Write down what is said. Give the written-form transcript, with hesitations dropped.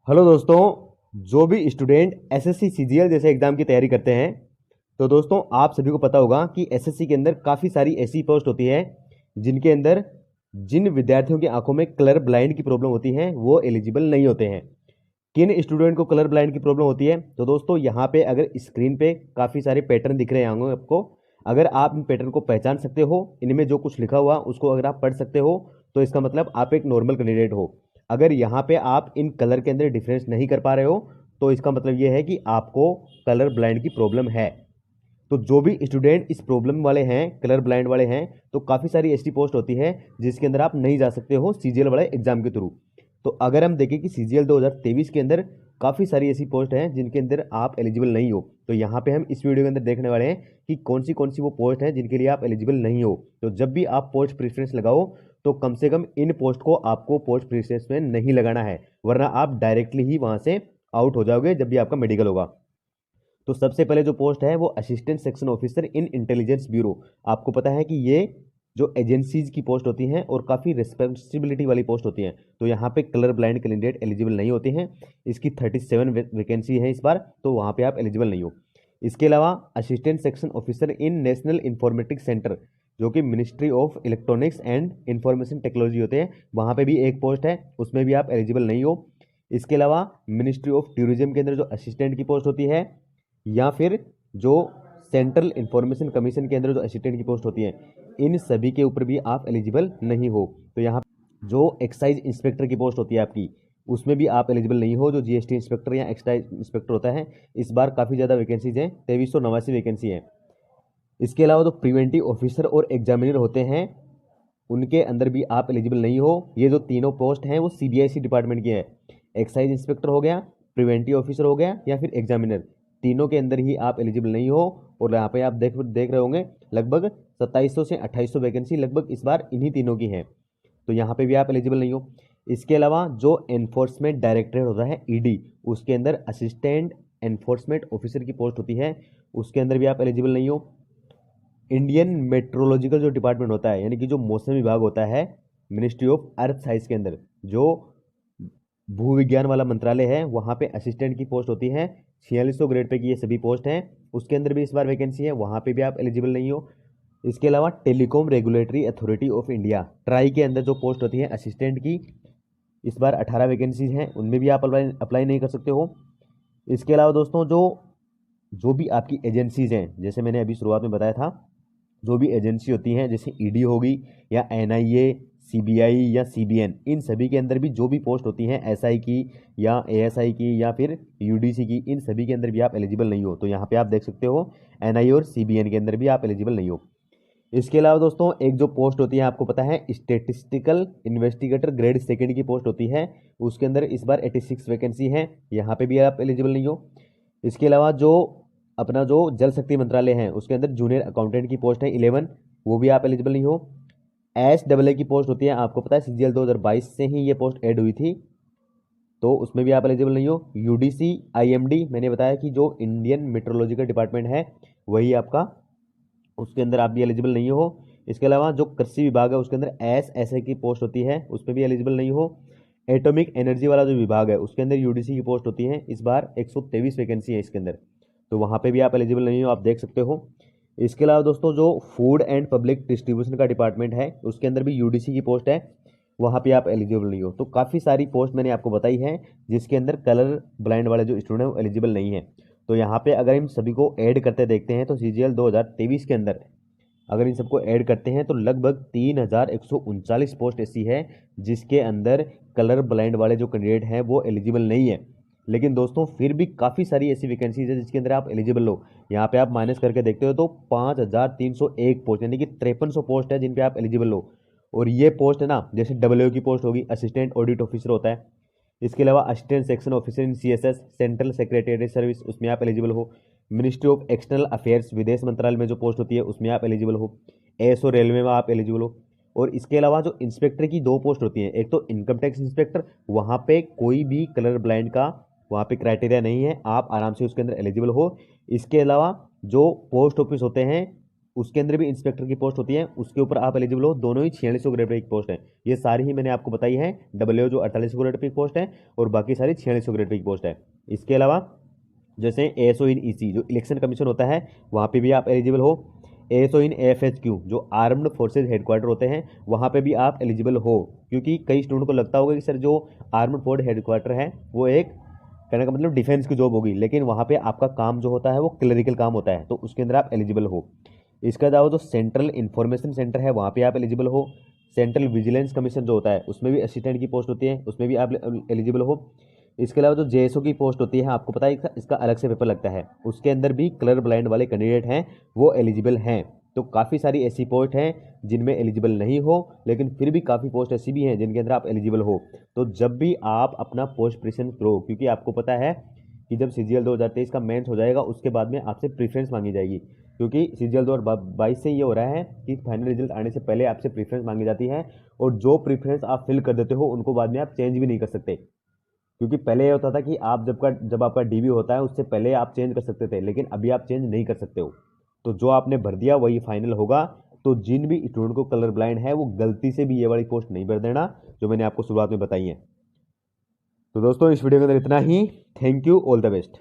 Hello दोस्तों। जो भी स्टूडेंट एसएससी सीजीएल जैसे एग्जाम की तैयारी करते हैं तो दोस्तों आप सभी को पता होगा कि एसएससी के अंदर काफ़ी सारी ऐसी पोस्ट होती है जिनके अंदर जिन विद्यार्थियों की आंखों में कलर ब्लाइंड की प्रॉब्लम होती है वो एलिजिबल नहीं होते हैं। किन स्टूडेंट को कलर ब्लाइंड की प्रॉब्लम होती है तो दोस्तों यहाँ पे अगर स्क्रीन पे काफ़ी सारे पैटर्न दिख रहे होंगे आपको। अगर आप इन पैटर्न को पहचान सकते हो, इनमें जो कुछ लिखा हुआ उसको अगर आप पढ़ सकते हो तो इसका मतलब आप एक नॉर्मल कैंडिडेट हो। अगर यहाँ पे आप इन कलर के अंदर डिफरेंस नहीं कर पा रहे हो तो इसका मतलब ये है कि आपको कलर ब्लाइंड की प्रॉब्लम है। तो जो भी स्टूडेंट इस प्रॉब्लम वाले हैं, कलर ब्लाइंड वाले हैं, तो काफ़ी सारी ऐसी पोस्ट होती है जिसके अंदर आप नहीं जा सकते हो सीजीएल वाले एग्जाम के थ्रू। तो अगर हम देखें कि सीजीएल 2023 के अंदर काफ़ी सारी ऐसी पोस्ट हैं जिनके अंदर आप एलिजिबल नहीं हो, तो यहाँ पे हम इस वीडियो के अंदर देखने वाले हैं कि कौन सी वो पोस्ट हैं जिनके लिए आप एलिजिबल नहीं हो। तो जब भी आप पोस्ट प्रेफरेंस लगाओ तो कम से कम इन पोस्ट को आपको पोस्ट प्रेफरेंस में नहीं लगाना है, वरना आप डायरेक्टली ही वहाँ से आउट हो जाओगे जब भी आपका मेडिकल होगा। तो सबसे पहले जो पोस्ट है वो assistant section officer in intelligence bureau. आपको पता है कि ये जो एजेंसीज की पोस्ट होती हैं और काफ़ी रिस्पॉन्सिबिलिटी वाली पोस्ट होती हैं, तो यहाँ पे कलर ब्लाइंड कैंडिडेट एलिजिबल नहीं होते हैं। इसकी 37 वैकेंसी है इस बार, तो वहाँ पे आप एलिजिबल नहीं हो। इसके अलावा assistant section officer in national informatics centre, जो कि ministry of electronics and information technology होते हैं, वहाँ पे भी एक पोस्ट है, उसमें भी आप एलिजिबल नहीं हो। इसके अलावा मिनिस्ट्री ऑफ टूरिज्म के अंदर जो असिस्टेंट की पोस्ट होती है, या फिर जो सेंट्रल इंफॉर्मेशन कमीशन के अंदर जो असिस्टेंट की पोस्ट होती है, इन सभी के ऊपर भी आप एलिजिबल नहीं हो। तो यहाँ जो एक्साइज इंस्पेक्टर की पोस्ट होती है आपकी, उसमें भी आप एलिजिबल नहीं हो, जो जीएसटी इंस्पेक्टर या एक्साइज इंस्पेक्टर होता है। इस बार काफ़ी ज़्यादा वैकेंसीज हैं, 2389 वैकेंसी है। इसके अलावा जो प्रिवेंटिव ऑफिसर और एग्जामिनर होते हैं उनके अंदर भी आप एलिजिबल नहीं हो। ये जो तीनों पोस्ट हैं वो सीबीआईसी डिपार्टमेंट की है। एक्साइज इंस्पेक्टर हो गया, प्रिवेंटिव ऑफिसर हो गया, या फिर एग्जामिनर, तीनों के अंदर ही आप एलिजिबल नहीं हो। और यहाँ पे आप देख रहे होंगे लगभग 2700 से 2800 वैकेंसी लगभग इस बार इन्हीं तीनों की है, तो यहाँ पे भी आप एलिजिबल नहीं हो। इसके अलावा जो एनफोर्समेंट डायरेक्टरेट होता है ईडी, उसके अंदर असिस्टेंट एनफोर्समेंट ऑफिसर की पोस्ट होती है, उसके अंदर भी आप एलिजिबल नहीं हो। इंडियन मेट्रोलॉजिकल जो डिपार्टमेंट होता है, यानी कि जो मौसम विभाग होता है मिनिस्ट्री ऑफ अर्थ साइंस के अंदर, जो भू विज्ञान वाला मंत्रालय है, वहाँ पे असिस्टेंट की पोस्ट होती है। 4600 ग्रेड पे की ये सभी पोस्ट हैं, उसके अंदर भी इस बार वैकेंसी है, वहाँ पे भी आप एलिजिबल नहीं हो। इसके अलावा telecom regulatory authority of India try के अंदर जो पोस्ट होती है असिस्टेंट की, इस बार 18 वैकेंसीज हैं, उनमें भी आप अप्लाई नहीं कर सकते हो। इसके अलावा दोस्तों जो जो भी आपकी एजेंसीज हैं, जैसे मैंने अभी शुरुआत में बताया था, जो भी एजेंसी होती हैं जैसे ईडी होगी या एनआईए, सीबीआई या सीबीएन, इन सभी के अंदर भी जो भी पोस्ट होती हैं एसआई की या एएसआई की या फिर यूडीसी की, इन सभी के अंदर भी आप एलिजिबल नहीं हो। तो यहाँ पे आप देख सकते हो एनआई और सीबीएन के अंदर भी आप एलिजिबल नहीं हो। इसके अलावा दोस्तों एक जो पोस्ट होती है आपको पता है स्टेटिस्टिकल इन्वेस्टिगेटर ग्रेड सेकंड की पोस्ट होती है, उसके अंदर इस बार 86 वैकेंसी है, यहाँ पे भी आप एलिजिबल नहीं हो। इसके अलावा जो अपना जो जल शक्ति मंत्रालय है उसके अंदर जूनियर अकाउंटेंट की पोस्ट है 11, वो भी आप एलिजिबल नहीं हो। एसडब्ल्यू की पोस्ट होती है, आपको पता है सीजीएल 2022 से ही ये पोस्ट ऐड हुई थी, तो उसमें भी आप एलिजिबल नहीं हो। यूडीसी आईएमडी मैंने बताया कि जो इंडियन मेट्रोलॉजिकल डिपार्टमेंट है वही आपका, उसके अंदर आप भी एलिजिबल नहीं हो। इसके अलावा जो कृषि विभाग है उसके अंदर एसएसए की पोस्ट होती है, उस पर भी एलिजिबल नहीं हो। एटॉमिक एनर्जी वाला जो विभाग है उसके अंदर यूडीसी की पोस्ट होती है, इस बार 123 वैकेंसी है इसके अंदर, तो वहाँ पे भी आप एलिजिबल नहीं हो, आप देख सकते हो। इसके अलावा दोस्तों जो फूड एंड पब्लिक डिस्ट्रीब्यूशन का डिपार्टमेंट है उसके अंदर भी यूडीसी की पोस्ट है, वहाँ पे आप एलिजिबल नहीं हो। तो काफ़ी सारी पोस्ट मैंने आपको बताई है जिसके अंदर कलर ब्लाइंड वाले जो स्टूडेंट हैं वो एलिजिबल नहीं है। तो यहाँ पे अगर इन सभी को ऐड करते देखते हैं तो सीजीएल 2023 के अंदर अगर इन सबको ऐड करते हैं तो लगभग 3139 पोस्ट ऐसी है जिसके अंदर कलर ब्लाइंड वाले जो कैंडिडेट हैं वो एलिजिबल नहीं है। लेकिन दोस्तों फिर भी काफ़ी सारी ऐसी वैकेंसीज है जिसके अंदर आप एलिजिबल हो। यहाँ पे आप माइनस करके देखते हो तो 5301 पोस्ट यानी कि 5300 पोस्ट है जिन पे आप एलिजिबल हो। और ये पोस्ट है ना, जैसे डब्ल्यू की पोस्ट होगी, असिस्टेंट ऑडिट ऑफिसर होता है। इसके अलावा assistant section officer in CSS central secretary service, उसमें आप एलिजिबल हो। मिनिस्ट्री ऑफ एक्सटर्नल अफेयर्स विदेश मंत्रालय में जो पोस्ट होती है उसमें आप एलिजिबल हो। एएसओ रेलवे में आप एलिजिबल हो। और इसके अलावा जो इंस्पेक्टर की दो पोस्ट होती हैं, एक तो इनकम टैक्स इंस्पेक्टर, वहाँ पे कोई भी कलर ब्लाइंड का वहाँ पे क्राइटेरिया नहीं है, आप आराम से उसके अंदर एलिजिबल हो। इसके अलावा जो पोस्ट ऑफिस होते हैं उसके अंदर भी इंस्पेक्टर की पोस्ट होती है, उसके ऊपर आप एलिजिबल हो। दोनों ही 4600 ग्रेड पे एक पोस्ट है। ये सारी ही मैंने आपको बताई है। डब्ल्यू जो 4800 ग्रेड पे एक पोस्ट है और बाकी सारी 4600 ग्रेड पे एक पोस्ट है। इसके अलावा जैसे एएसओ इन ईसी जो इलेक्शन कमीशन होता है, वहाँ पे भी आप एलिजिबल हो। एएसओ इन एएफएचक्यू जो आर्म्ड फोर्सेज हेडक्वार्टर होते हैं, वहाँ पे भी आप एलिजिबल हो। क्योंकि कई स्टूडेंट को लगता होगा कि सर जो आर्म्ड फोर्स हेडक्वार्टर है वो एक कहने का मतलब डिफेंस की जॉब होगी, लेकिन वहाँ पे आपका काम जो होता है वो क्लरिकल काम होता है, तो उसके अंदर आप एलिजिबल हो। इसके अलावा जो सेंट्रल इंफॉर्मेशन सेंटर है वहाँ पे आप एलिजिबल हो। सेंट्रल विजिलेंस कमीशन जो होता है उसमें भी असिस्टेंट की पोस्ट होती है, उसमें भी आप एलिजिबल हो। इसके अलावा जो जेएसओ की पोस्ट होती है, आपको पता है इसका अलग से पेपर लगता है, उसके अंदर भी कलर ब्लाइंड वाले कैंडिडेट हैं वो एलिजिबल हैं। तो काफ़ी सारी ऐसी पोस्ट हैं जिनमें एलिजिबल नहीं हो, लेकिन फिर भी काफ़ी पोस्ट ऐसी भी हैं जिनके अंदर आप एलिजिबल हो। तो जब भी आप अपना पोस्ट प्रेफरेंस करो, क्योंकि आपको पता है कि जब सीजीएल 2023 का मेंस हो जाएगा उसके बाद में आपसे प्रेफरेंस मांगी जाएगी। क्योंकि सीजीएल 2022 से ये हो रहा है कि फाइनल रिजल्ट आने से पहले आपसे प्रेफरेंस मांगी जाती है, और जो प्रेफरेंस आप फिल कर देते हो उनको बाद में आप चेंज भी नहीं कर सकते। क्योंकि पहले ये होता था कि आप जब आपका डीबी होता है उससे पहले आप चेंज कर सकते थे, लेकिन अभी आप चेंज नहीं कर सकते हो। तो जो आपने भर दिया वही फाइनल होगा। तो जिन भी स्टूडेंट को कलर ब्लाइंड है वो गलती से भी ये वाली पोस्ट नहीं भर देना जो मैंने आपको शुरुआत में बताई है। तो दोस्तों इस वीडियो के अंदर इतना ही। Thank you, all the best.